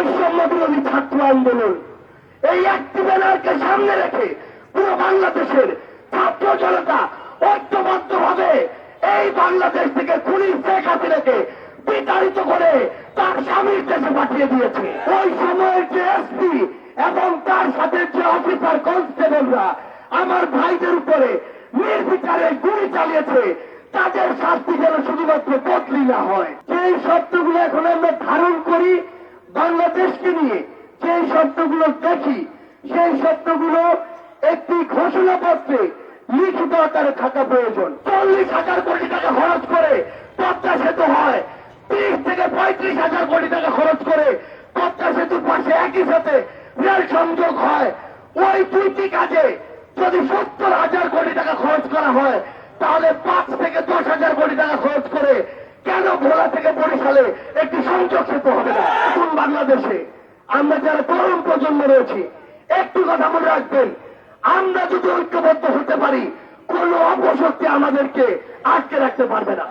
বৈষম্য বিরোধী ছাত্র আন্দোলন এই একটি ব্যানারকে সামনে রেখে পুরো বাংলাদেশের ছাত্র জনতা ঐক্যবদ্ধভাবে এই বাংলাদেশ থেকে খুনি শেখ হাসিনাকে বিতাড়িত করে তার স্বামীর দেশে পাঠিয়ে দিয়েছে। ওই সময়ের যে এসপি এবং তার সাথে যে অফিসার কনস্টেবলরা আমার ভাইদের উপরে নির্বিচারে গুলি চালিয়েছে, তাদের শাস্তি যেন শুধুমাত্র বদলি না হয়। যেই শব্দগুলো এখন আমরা ধারণ করি বাংলাদেশকে নিয়ে, যেই শব্দগুলো দেখি, সেই শব্দগুলো একটি ঘোষণাপত্রে লিখিত আকারে থাকা প্রয়োজন। 40,000 কোটি টাকা খরচ করে পদ্মা সেতু হয়, 30 থেকে 35,000 কোটি টাকা খরচ করে পদ্মা সেতুর পাশে একই সাথে রেল সংযোগ হয়। ওই দুইটি কাজে যদি 70,000 কোটি টাকা খরচ করা হয়, তাহলে 5 থেকে 10,000 কোটি টাকা খরচ করে কেন ভোলা থেকে বরিশালে একটি সংযোগ সেতু হবে না? এখন বাংলাদেশে আমরা যারা তরুণ প্রজন্ম রয়েছি, একটু কথা মনে রাখবেন, আমরা যদি ঐক্যবদ্ধ হতে পারি, কোন অপশক্তি আমাদেরকে আটকে রাখতে পারবে না।